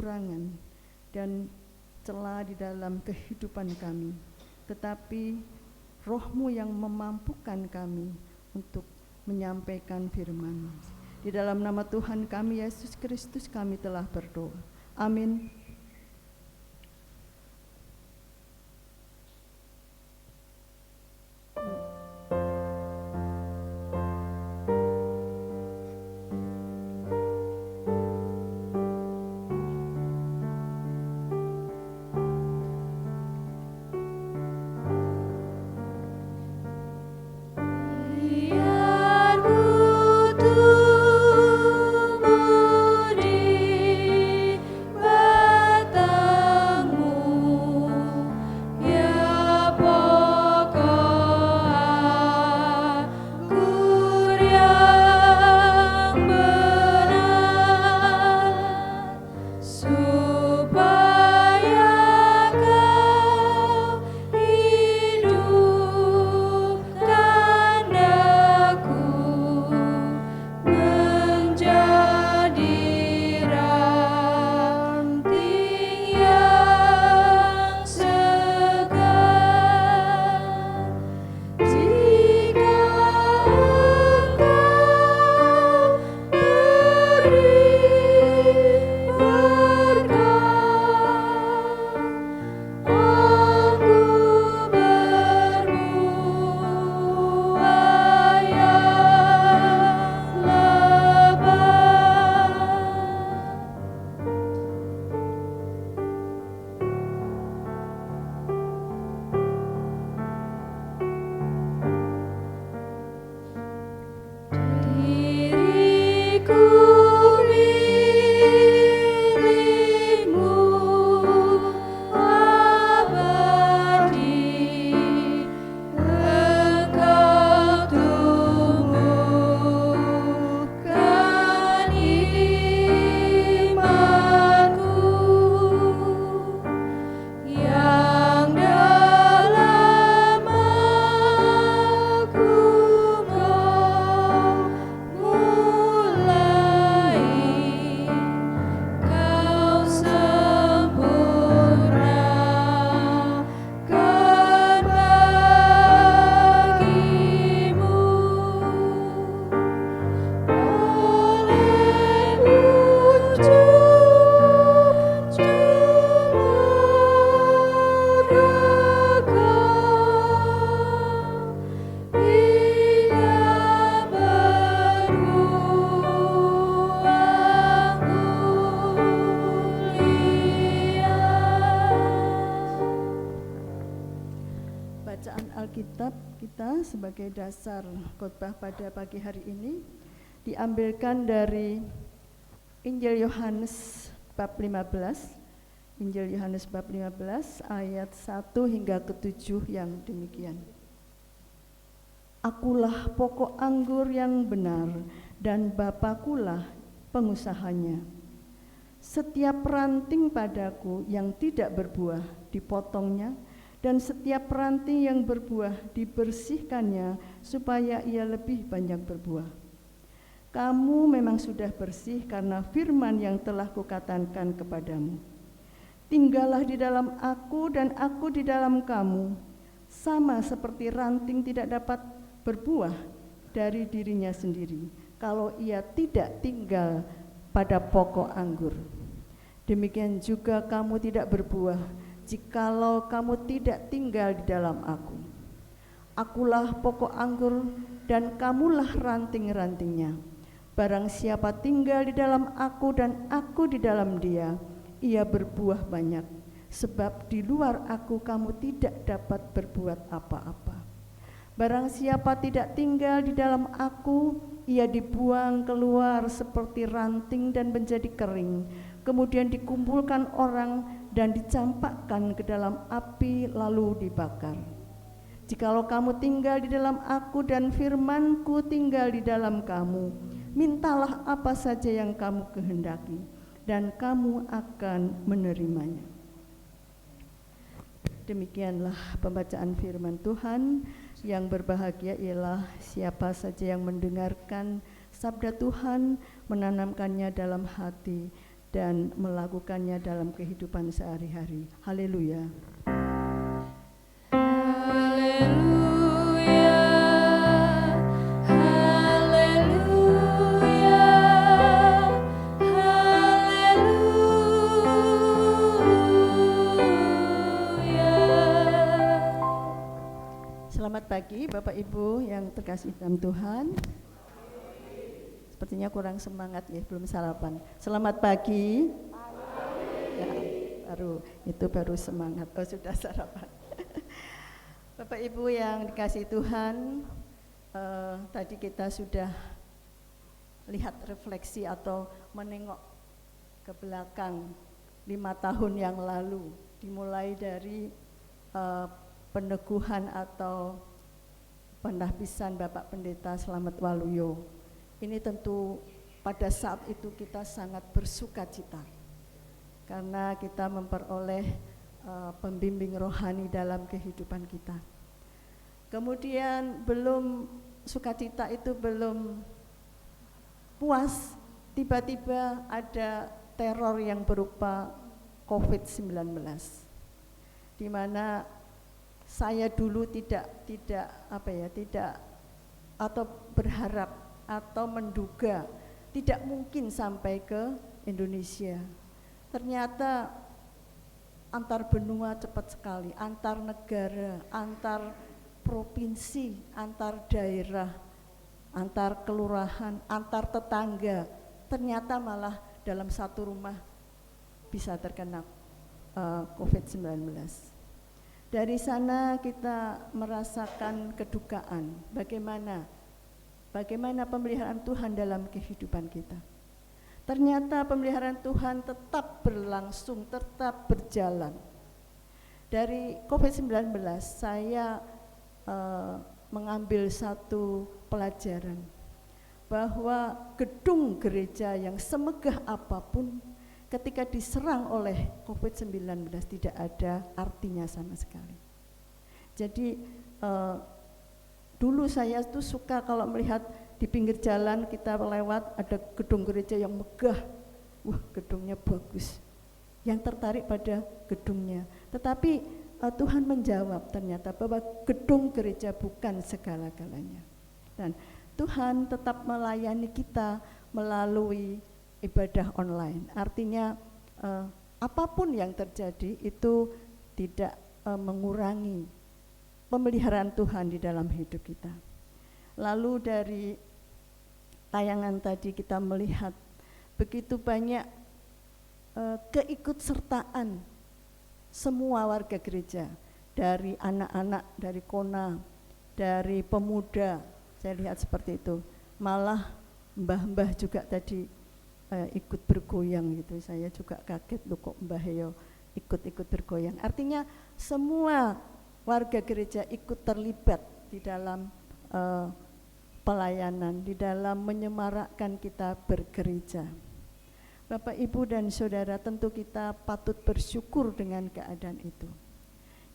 kekurangan dan celah di dalam kehidupan kami, tetapi Roh-Mu yang memampukan kami untuk menyampaikan firman. Di dalam nama Tuhan kami Yesus Kristus kami telah berdoa. Amin. Alkitab kita sebagai dasar khotbah pada pagi hari ini diambilkan dari Injil Yohanes bab 15. Injil Yohanes bab 15 ayat 1 hingga ke-7 yang demikian. Akulah pokok anggur yang benar dan Bapakulah pengusahanya. Setiap ranting padaku yang tidak berbuah dipotongnya, dan setiap ranting yang berbuah dibersihkannya supaya ia lebih banyak berbuah. Kamu memang sudah bersih karena firman yang telah kukatakan kepadamu. Tinggallah di dalam aku dan aku di dalam kamu, sama seperti ranting tidak dapat berbuah dari dirinya sendiri kalau ia tidak tinggal pada pokok anggur. Demikian juga kamu tidak berbuah jikalau kamu tidak tinggal di dalam aku. Akulah pokok anggur dan kamulah ranting-rantingnya. Barang siapa tinggal di dalam aku dan aku di dalam dia, ia berbuah banyak, sebab di luar aku kamu tidak dapat berbuat apa-apa. Barang siapa tidak tinggal di dalam aku, ia dibuang keluar seperti ranting dan menjadi kering, kemudian dikumpulkan orang dan dicampakkan ke dalam api lalu dibakar. Jikalau kamu tinggal di dalam aku dan firman-Ku tinggal di dalam kamu, mintalah apa saja yang kamu kehendaki dan kamu akan menerimanya. Demikianlah pembacaan firman Tuhan. Yang berbahagia ialah siapa saja yang mendengarkan sabda Tuhan, menanamkannya dalam hati dan melakukannya dalam kehidupan sehari-hari. Haleluya. Selamat pagi Bapak Ibu yang terkasih dalam Tuhan. Sepertinya kurang semangat ya, belum sarapan. Selamat pagi. Ya, baru semangat. Oh, sudah sarapan. Bapak Ibu yang dikasih Tuhan, tadi kita sudah lihat refleksi atau menengok ke belakang 5 tahun yang lalu, dimulai dari peneguhan atau penahbisan Bapak Pendeta Slamet Waluyo. Ini tentu pada saat itu kita sangat bersuka cita karena kita memperoleh pembimbing rohani dalam kehidupan kita. Kemudian sukacita itu belum puas, tiba-tiba ada teror yang berupa COVID-19, di mana saya dulu tidak atau berharap atau menduga tidak mungkin sampai ke Indonesia. Ternyata antar benua cepat sekali, antar negara, antar provinsi, antar daerah, antar kelurahan, antar tetangga, ternyata malah dalam satu rumah bisa terkena COVID-19. Dari sana kita merasakan kedukaan bagaimana pemeliharaan Tuhan dalam kehidupan kita. Ternyata pemeliharaan Tuhan tetap berlangsung, tetap berjalan. Dari COVID-19 saya mengambil satu pelajaran bahwa gedung gereja yang semegah apapun ketika diserang oleh COVID-19 tidak ada artinya sama sekali. Jadi dulu saya tuh suka kalau melihat di pinggir jalan kita lewat ada gedung gereja yang megah, wah gedungnya bagus, yang tertarik pada gedungnya. Tetapi Tuhan menjawab ternyata bahwa gedung gereja bukan segala-galanya. Dan Tuhan tetap melayani kita melalui ibadah online. Artinya apapun yang terjadi itu tidak mengurangi pemeliharaan Tuhan di dalam hidup kita. Lalu dari tayangan tadi kita melihat begitu banyak keikutsertaan semua warga gereja, dari anak-anak, dari kona, dari pemuda, saya lihat seperti itu. Malah mbah-mbah juga tadi ikut bergoyang gitu. Saya juga kaget loh kok Mbah Yo ikut bergoyang. Artinya semua warga gereja ikut terlibat di dalam pelayanan, di dalam menyemarakkan kita bergereja. Bapak, Ibu, dan Saudara, tentu kita patut bersyukur dengan keadaan itu.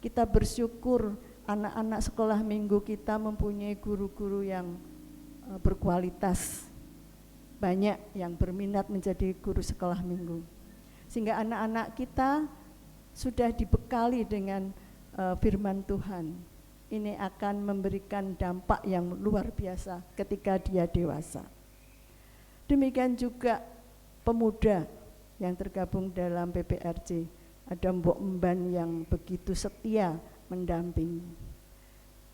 Kita bersyukur anak-anak sekolah minggu kita mempunyai guru-guru yang berkualitas. Banyak yang berminat menjadi guru sekolah minggu, sehingga anak-anak kita sudah dibekali dengan firman Tuhan. Ini akan memberikan dampak yang luar biasa ketika dia dewasa. Demikian juga pemuda yang tergabung dalam PPRC, ada Mbok Emban yang begitu setia mendampingi.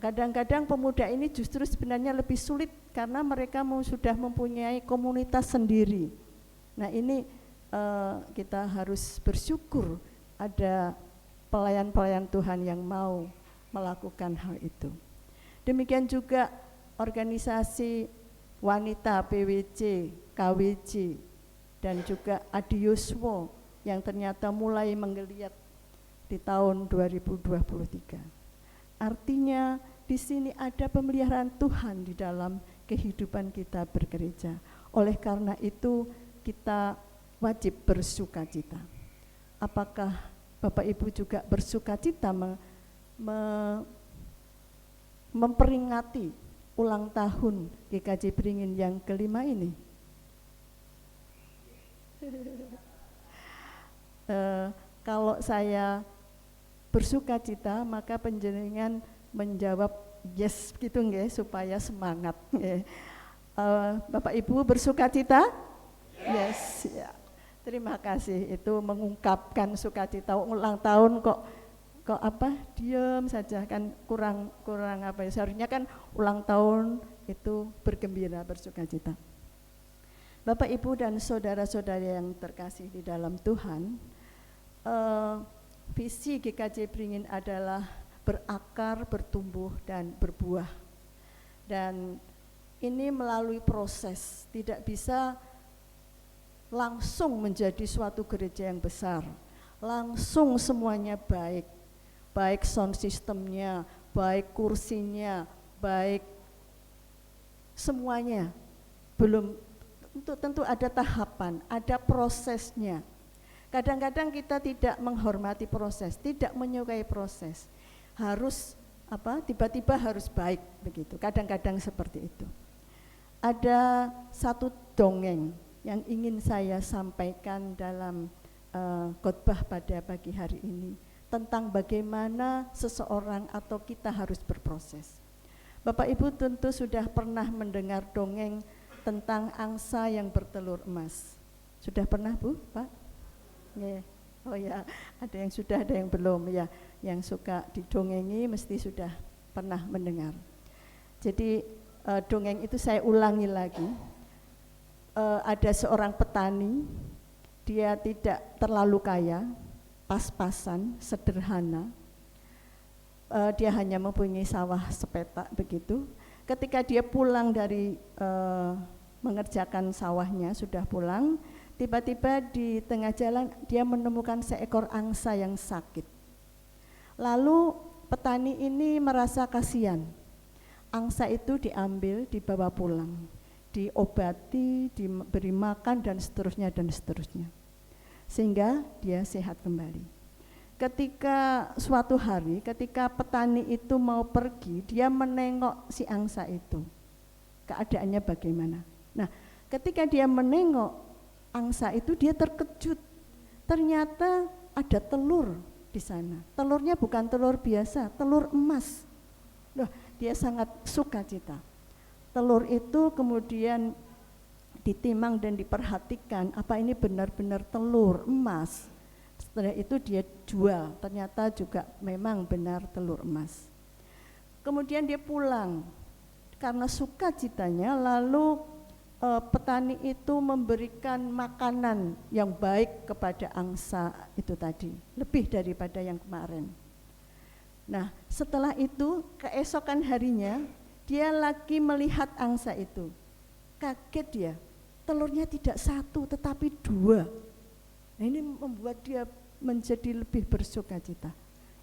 Kadang-kadang pemuda ini justru sebenarnya lebih sulit karena mereka sudah mempunyai komunitas sendiri. Nah ini kita harus bersyukur ada pelayan-pelayan Tuhan yang mau melakukan hal itu. Demikian juga organisasi wanita PWC, KWC, dan juga Adioswo yang ternyata mulai menggeliat di tahun 2023. Artinya di sini ada pemeliharaan Tuhan di dalam kehidupan kita bergereja. Oleh karena itu kita wajib bersukacita. Apakah Bapak Ibu juga bersukacita memperingati ulang tahun GKJ Beringin yang kelima ini? kalau saya bersukacita, maka panjenengan menjawab yes gitu nggih, supaya semangat nggih. Bapak Ibu bersukacita? Yes, ya. Terima kasih, itu mengungkapkan sukacita. Ulang tahun kok diam saja, kan kurang apa ya, seharusnya kan ulang tahun itu bergembira, bersukacita. Bapak Ibu dan saudara-saudara yang terkasih di dalam Tuhan, visi GKJ Beringin adalah berakar, bertumbuh dan berbuah. Dan ini melalui proses, tidak bisa langsung menjadi suatu gereja yang besar, langsung semuanya baik sound systemnya, baik kursinya, baik semuanya. Belum, tentu ada tahapan, ada prosesnya. Kadang-kadang kita tidak menghormati proses, tidak menyukai proses. Harus tiba-tiba harus baik begitu. Kadang-kadang seperti itu. Ada satu dongeng yang ingin saya sampaikan dalam khotbah pada pagi hari ini tentang bagaimana seseorang atau kita harus berproses. Bapak Ibu tentu sudah pernah mendengar dongeng tentang angsa yang bertelur emas. Sudah pernah, Bu, Pak? Yeah. Oh ya, ada yang sudah, ada yang belum ya. Yang suka didongengi mesti sudah pernah mendengar. Jadi dongeng itu saya ulangi lagi. Ada seorang petani, dia tidak terlalu kaya, pas-pasan, sederhana. Dia hanya mempunyai sawah sepetak begitu. Ketika dia pulang dari mengerjakan sawahnya, sudah pulang, tiba-tiba di tengah jalan dia menemukan seekor angsa yang sakit. Lalu petani ini merasa kasihan. Angsa itu diambil, dibawa pulang, diobati, diberi makan dan seterusnya sehingga dia sehat kembali. Ketika suatu hari, ketika petani itu mau pergi, dia menengok si angsa itu, keadaannya bagaimana. Nah, ketika dia menengok angsa itu, dia terkejut, ternyata ada telur di sana. Telurnya bukan telur biasa, telur emas. Loh, dia sangat sukacita. Telur itu kemudian ditimang dan diperhatikan, apa ini benar-benar telur emas. Setelah itu dia jual, ternyata juga memang benar telur emas. Kemudian dia pulang, karena sukacitanya, lalu petani itu memberikan makanan yang baik kepada angsa itu tadi, lebih daripada yang kemarin. Nah, setelah itu keesokan harinya dia lagi melihat angsa itu. Kaget dia, telurnya tidak satu tetapi dua. Nah, ini membuat dia menjadi lebih bersukacita.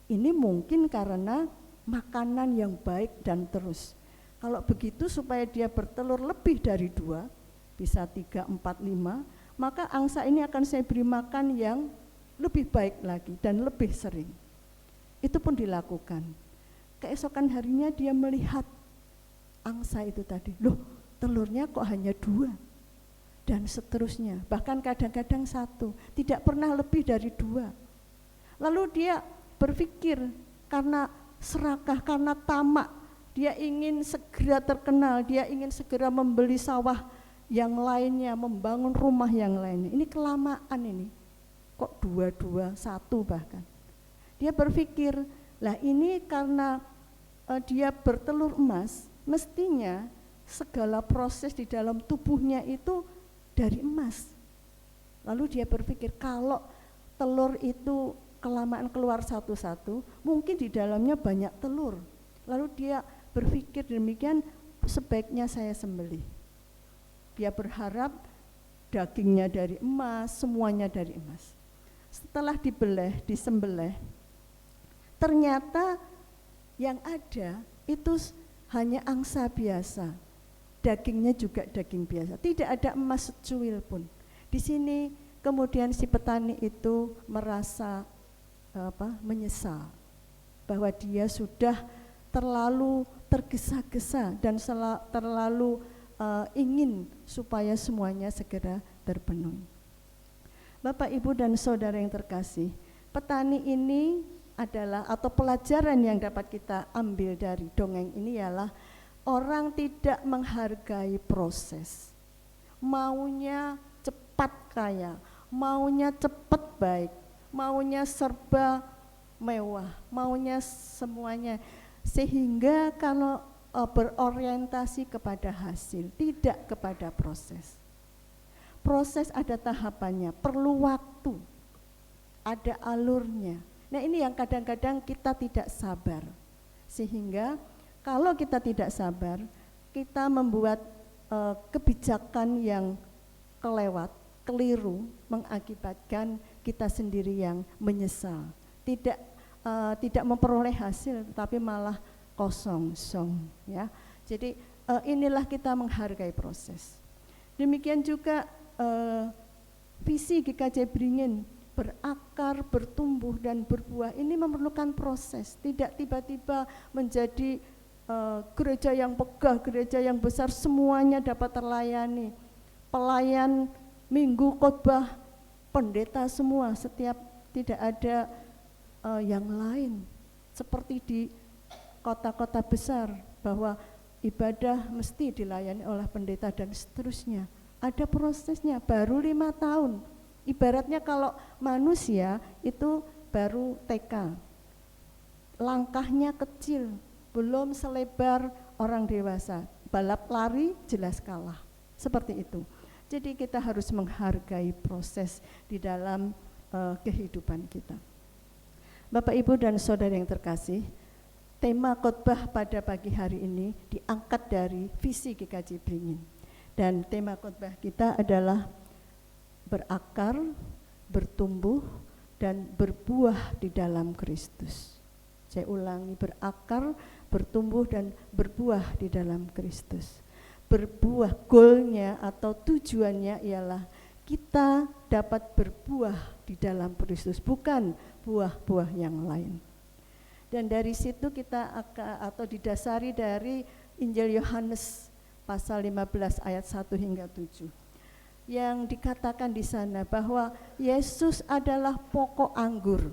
Ini mungkin karena makanan yang baik dan terus. Kalau begitu supaya dia bertelur lebih dari 2, bisa 3, 4, 5, maka angsa ini akan saya beri makan yang lebih baik lagi dan lebih sering. Itu pun dilakukan. Keesokan harinya dia melihat angsa itu tadi, loh telurnya kok hanya 2, dan seterusnya, bahkan kadang-kadang 1, tidak pernah lebih dari 2. Lalu dia berpikir karena serakah, karena tamak, dia ingin segera terkenal, dia ingin segera membeli sawah yang lainnya, membangun rumah yang lainnya. Ini kelamaan ini, kok 2, 1 bahkan. Dia berpikir, lah ini karena dia bertelur emas, mestinya segala proses di dalam tubuhnya itu dari emas. Lalu dia berpikir kalau telur itu kelamaan keluar satu-satu, mungkin di dalamnya banyak telur. Lalu dia berpikir demikian, sebaiknya saya sembelih. Dia berharap dagingnya dari emas, semuanya dari emas. Setelah disembelih, ternyata yang ada itu hanya angsa biasa. Dagingnya juga daging biasa, tidak ada emas secuil pun. Di sini kemudian si petani itu merasa menyesal bahwa dia sudah terlalu tergesa-gesa dan terlalu ingin supaya semuanya segera terpenuhi. Bapak, Ibu dan saudara yang terkasih, petani ini adalah, atau pelajaran yang dapat kita ambil dari dongeng ini ialah orang tidak menghargai proses. Maunya cepat kaya, maunya cepat baik, maunya serba mewah, maunya semuanya, sehingga kalau berorientasi kepada hasil, tidak kepada proses. Proses ada tahapannya, perlu waktu, ada alurnya. Nah, ini yang kadang-kadang kita tidak sabar, sehingga kalau kita tidak sabar, kita membuat kebijakan yang kelewat, keliru, mengakibatkan kita sendiri yang menyesal, tidak memperoleh hasil, tapi malah kosong, ya. Jadi inilah kita menghargai proses. Demikian juga visi GKJ Beringin berakar, bertumbuh dan berbuah ini memerlukan proses. Tidak tiba-tiba menjadi gereja yang megah, gereja yang besar, semuanya dapat terlayani. Pelayan minggu khotbah, pendeta semua, setiap, tidak ada yang lain. Seperti di kota-kota besar bahwa ibadah mesti dilayani oleh pendeta dan seterusnya. Ada prosesnya, baru 5 tahun. Ibaratnya kalau manusia itu baru TK, langkahnya kecil, belum selebar orang dewasa. Balap lari jelas kalah, seperti itu. Jadi kita harus menghargai proses di dalam kehidupan kita. Bapak, Ibu, dan saudara yang terkasih, tema khotbah pada pagi hari ini diangkat dari visi GKJ Beringin. Dan tema khotbah kita adalah berakar, bertumbuh, dan berbuah di dalam Kristus. Saya ulangi, berakar, bertumbuh, dan berbuah di dalam Kristus. Berbuah, goalnya atau tujuannya ialah kita dapat berbuah di dalam Kristus, bukan buah-buah yang lain. Dan dari situ kita atau didasari dari Injil Yohanes pasal 15 ayat 1 hingga 7. Yang dikatakan di sana bahwa Yesus adalah pokok anggur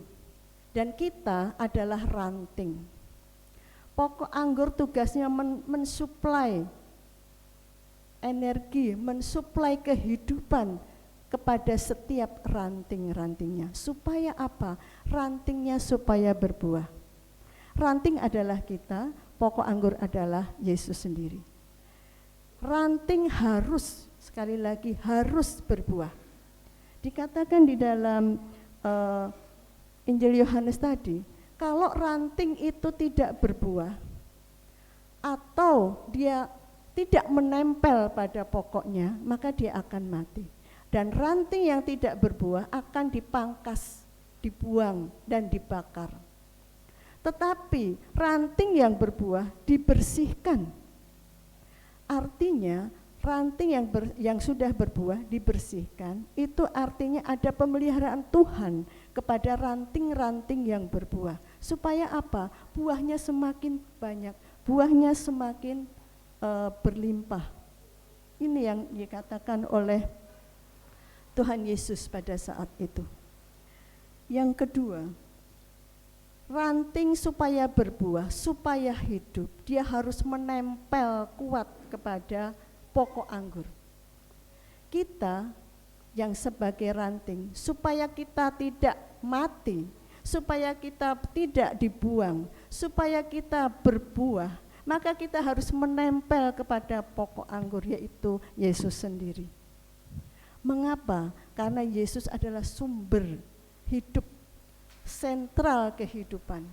dan kita adalah ranting. Pokok anggur tugasnya mensuplai energi, mensuplai kehidupan kepada setiap ranting-rantingnya. Supaya apa? Rantingnya supaya berbuah. Ranting adalah kita, pokok anggur adalah Yesus sendiri. Ranting harus, sekali lagi, harus berbuah. Dikatakan di dalam Injil Yohanes tadi, kalau ranting itu tidak berbuah atau dia tidak menempel pada pokoknya, maka dia akan mati. Dan ranting yang tidak berbuah akan dipangkas, dibuang, dan dibakar. Tetapi ranting yang berbuah dibersihkan. Artinya ranting yang sudah berbuah dibersihkan, itu artinya ada pemeliharaan Tuhan kepada ranting-ranting yang berbuah. Supaya apa? Buahnya semakin banyak, buahnya semakin berlimpah. Ini yang dikatakan oleh Tuhan Yesus pada saat itu. Yang kedua, ranting supaya berbuah, supaya hidup, dia harus menempel kuat kepada pokok anggur. Kita yang sebagai ranting, supaya kita tidak mati, supaya kita tidak dibuang, supaya kita berbuah, maka kita harus menempel kepada pokok anggur, yaitu Yesus sendiri. Mengapa? Karena Yesus adalah sumber hidup, sentral kehidupan,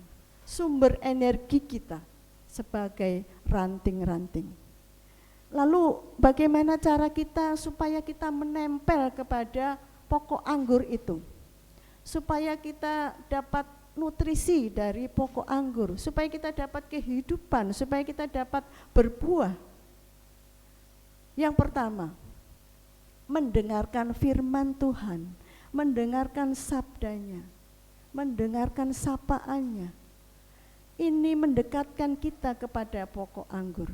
sumber energi kita sebagai ranting-ranting. Lalu bagaimana cara kita supaya kita menempel kepada pokok anggur itu? Supaya kita dapat nutrisi dari pokok anggur, supaya kita dapat kehidupan, supaya kita dapat berbuah. Yang pertama, mendengarkan firman Tuhan, mendengarkan sabdanya, mendengarkan sapaannya. Ini mendekatkan kita kepada pokok anggur.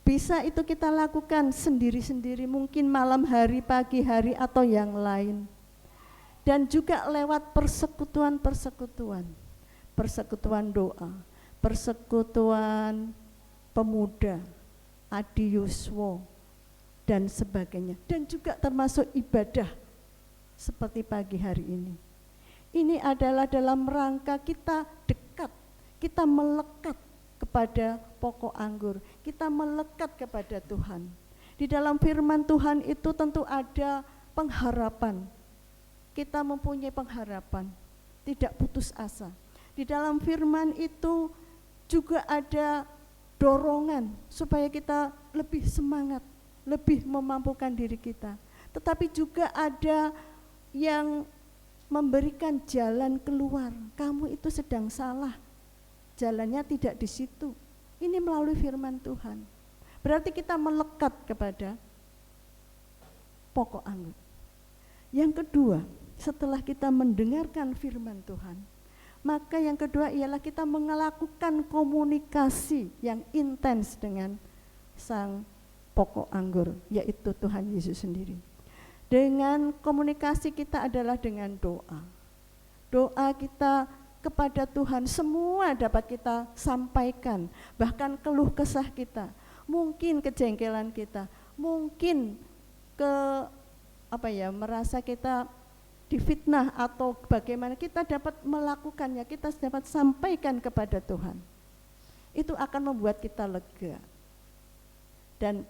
Bisa itu kita lakukan sendiri-sendiri, mungkin malam hari, pagi hari, atau yang lain. dan juga lewat persekutuan doa, persekutuan pemuda, adi yuswo, dan sebagainya, dan juga termasuk ibadah seperti pagi hari ini. Ini adalah dalam rangka kita dekat, kita melekat kepada pokok anggur, kita melekat kepada Tuhan. Di dalam firman Tuhan itu tentu ada pengharapan. Kita mempunyai pengharapan, tidak putus asa. Di dalam firman itu juga ada dorongan supaya kita lebih semangat, lebih memampukan diri kita. Tetapi juga ada yang memberikan jalan keluar. Kamu itu sedang salah, jalannya tidak di situ. Ini melalui firman Tuhan. Berarti kita melekat kepada pokok anggur. Yang kedua, setelah kita mendengarkan firman Tuhan, maka yang kedua ialah kita melakukan komunikasi yang intens dengan sang pokok anggur, yaitu Tuhan Yesus sendiri. Dengan komunikasi kita adalah dengan doa. Doa kita kepada Tuhan semua dapat kita sampaikan, bahkan keluh kesah kita, mungkin kejengkelan kita, mungkin merasa kita difitnah atau bagaimana, kita dapat melakukannya, kita dapat sampaikan kepada Tuhan. Itu akan membuat kita lega. Dan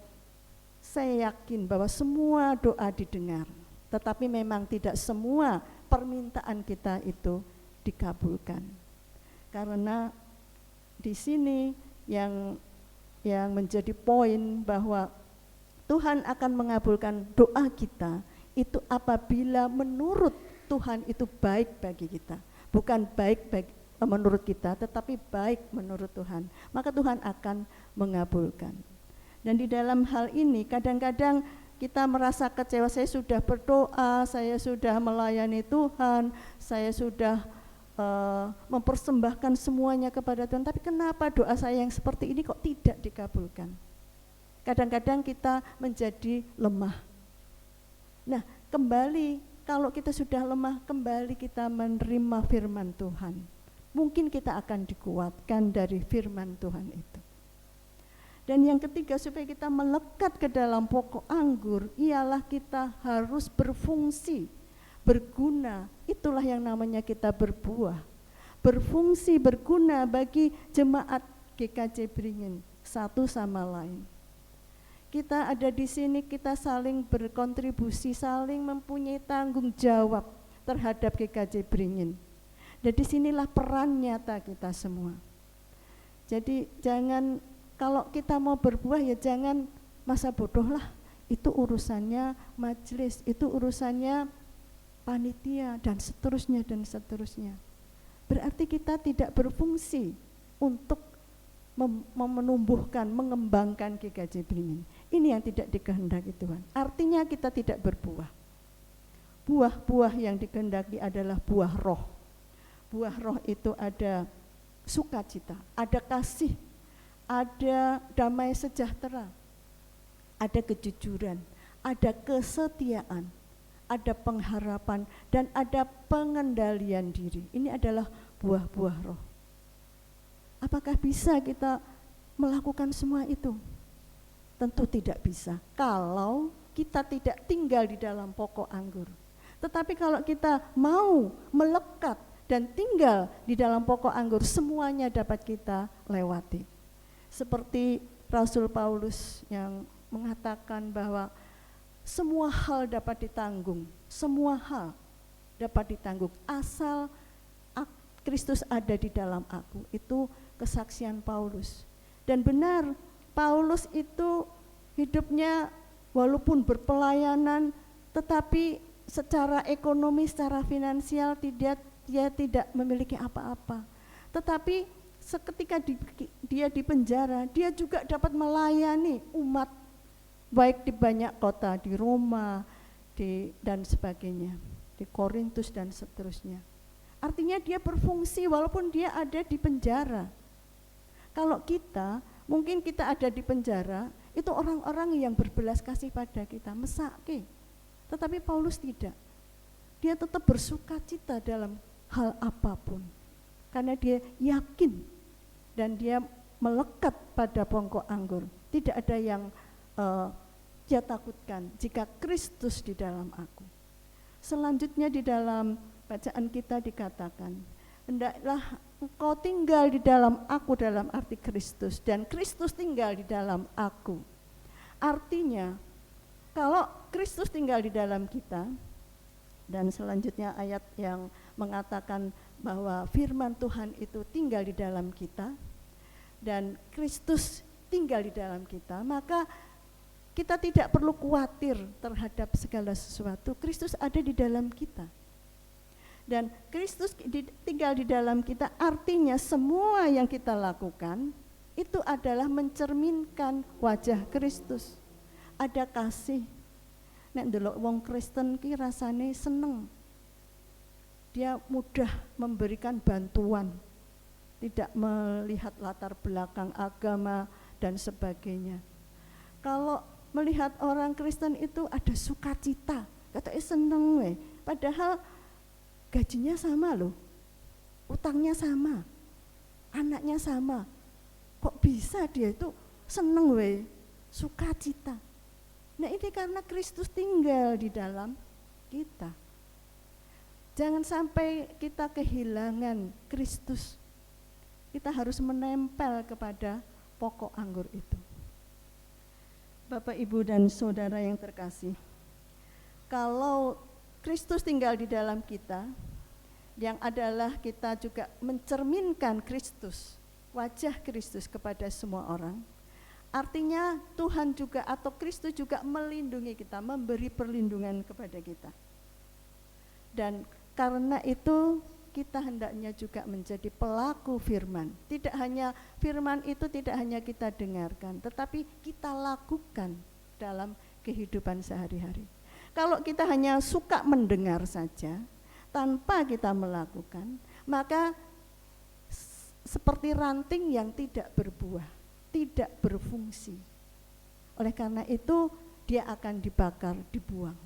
saya yakin bahwa semua doa didengar, tetapi memang tidak semua permintaan kita itu dikabulkan. Karena di sini yang menjadi poin bahwa Tuhan akan mengabulkan doa kita itu apabila menurut Tuhan itu baik bagi kita. Bukan baik menurut kita, tetapi baik menurut Tuhan. Maka Tuhan akan mengabulkan. Dan di dalam hal ini kadang-kadang kita merasa kecewa, saya sudah berdoa, saya sudah melayani Tuhan, saya sudah mempersembahkan semuanya kepada Tuhan, tapi kenapa doa saya yang seperti ini kok tidak dikabulkan? Kadang-kadang kita menjadi lemah. Nah, kembali kalau kita sudah lemah, kembali kita menerima firman Tuhan. Mungkin kita akan dikuatkan dari firman Tuhan itu. Dan yang ketiga, supaya kita melekat ke dalam pokok anggur, ialah kita harus berfungsi, berguna. Itulah yang namanya kita berbuah. Berfungsi, berguna bagi jemaat GKJ Beringin satu sama lain. Kita ada di sini, kita saling berkontribusi, saling mempunyai tanggung jawab terhadap GKJ Beringin. Dan disinilah peran nyata kita semua. Jadi jangan, kalau kita mau berbuah ya jangan masa bodoh lah. Itu urusannya majelis, itu urusannya panitia dan seterusnya dan seterusnya. Berarti kita tidak berfungsi untuk menumbuhkan, mengembangkan GKJ Beringin. Ini yang tidak dikehendaki Tuhan. Artinya kita tidak berbuah. Buah-buah yang dikehendaki adalah buah roh. Buah roh itu ada sukacita, ada kasih, ada damai sejahtera, ada kejujuran, ada kesetiaan, ada pengharapan, dan ada pengendalian diri. Ini adalah buah-buah roh. Apakah bisa kita melakukan semua itu? Tentu tidak bisa kalau kita tidak tinggal di dalam pokok anggur. Tetapi kalau kita mau melekat dan tinggal di dalam pokok anggur, semuanya dapat kita lewati. Seperti Rasul Paulus yang mengatakan bahwa semua hal dapat ditanggung, semua hal dapat ditanggung asal Kristus ada di dalam aku. Itu kesaksian Paulus. Dan benar, Paulus itu hidupnya walaupun berpelayanan, tetapi secara ekonomi, secara finansial dia tidak memiliki apa-apa. Tetapi seketika dia di penjara, dia juga dapat melayani umat, baik di banyak kota, di Roma, dan sebagainya, di Korintus dan seterusnya. Artinya dia berfungsi walaupun dia ada di penjara. Kalau kita, mungkin kita ada di penjara, itu orang-orang yang berbelas kasih pada kita, mesake. Tetapi Paulus tidak. dia tetap bersukacita dalam hal apapun. Karena dia yakin dan dia melekat pada pongkok anggur. Tidak ada yang dia takutkan jika Kristus di dalam aku. Selanjutnya di dalam bacaan kita dikatakan, hendaklah engkau tinggal di dalam aku dalam arti Kristus, dan Kristus tinggal di dalam aku. Artinya, kalau Kristus tinggal di dalam kita, dan selanjutnya ayat yang mengatakan bahwa firman Tuhan itu tinggal di dalam kita, dan Kristus tinggal di dalam kita, maka kita tidak perlu khawatir terhadap segala sesuatu. Kristus ada di dalam kita. Dan Kristus tinggal di dalam kita, artinya semua yang kita lakukan itu adalah mencerminkan wajah Kristus. Ada kasih. Nek ndelok wong Kristen ki rasane seneng. Dia mudah memberikan bantuan, tidak melihat latar belakang agama dan sebagainya. Kalau melihat orang Kristen itu ada sukacita, katanya seneng we. Padahal gajinya sama loh, utangnya sama, anaknya sama. Kok bisa dia itu seneng we, sukacita. Nah ini karena Kristus tinggal di dalam kita. Jangan sampai kita kehilangan Kristus. Kita harus menempel kepada pokok anggur itu. Bapak, Ibu, dan Saudara yang terkasih, kalau Kristus tinggal di dalam kita, yang adalah kita juga mencerminkan Kristus, wajah Kristus kepada semua orang, artinya Tuhan juga atau Kristus juga melindungi kita, memberi perlindungan kepada kita. Dan karena itu kita hendaknya juga menjadi pelaku firman. Tidak hanya firman itu tidak hanya kita dengarkan, tetapi kita lakukan dalam kehidupan sehari-hari. Kalau kita hanya suka mendengar saja tanpa kita melakukan, maka seperti ranting yang tidak berbuah, tidak berfungsi. Oleh karena itu dia akan dibakar, dibuang.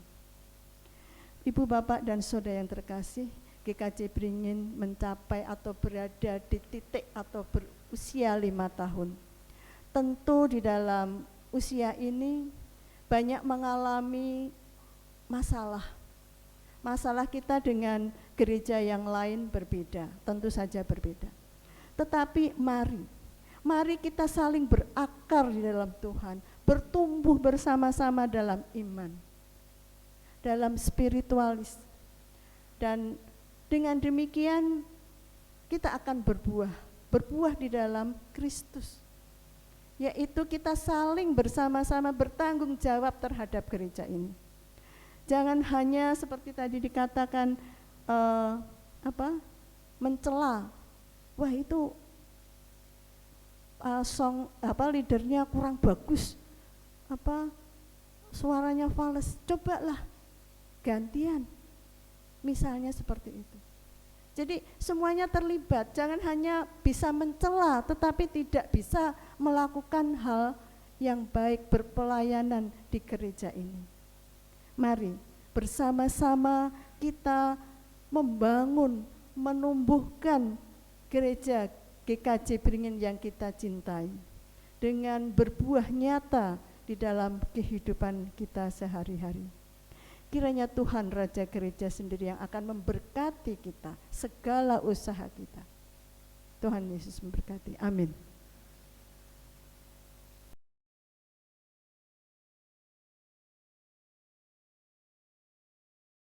Ibu, bapak, dan saudara yang terkasih, GKJ Beringin mencapai atau berada di titik atau berusia 5 tahun. Tentu di dalam usia ini banyak mengalami masalah. Masalah kita dengan gereja yang lain berbeda, tentu saja berbeda. Tetapi mari kita saling berakar di dalam Tuhan, bertumbuh bersama-sama dalam iman, dalam spiritualis. Dan dengan demikian kita akan berbuah di dalam Kristus. Yaitu kita saling bersama-sama bertanggung jawab terhadap gereja ini. Jangan hanya seperti tadi dikatakan mencela. Wah itu leadernya kurang bagus. Suaranya fals. Cobalah gantian. Misalnya seperti itu. Jadi semuanya terlibat, jangan hanya bisa mencela tetapi tidak bisa melakukan hal yang baik, berpelayanan di gereja ini. Mari bersama-sama kita membangun, menumbuhkan gereja GKJ Beringin yang kita cintai dengan berbuah nyata di dalam kehidupan kita sehari-hari. Kiranya Tuhan Raja Gereja sendiri yang akan memberkati kita, segala usaha kita. Tuhan Yesus memberkati. Amin.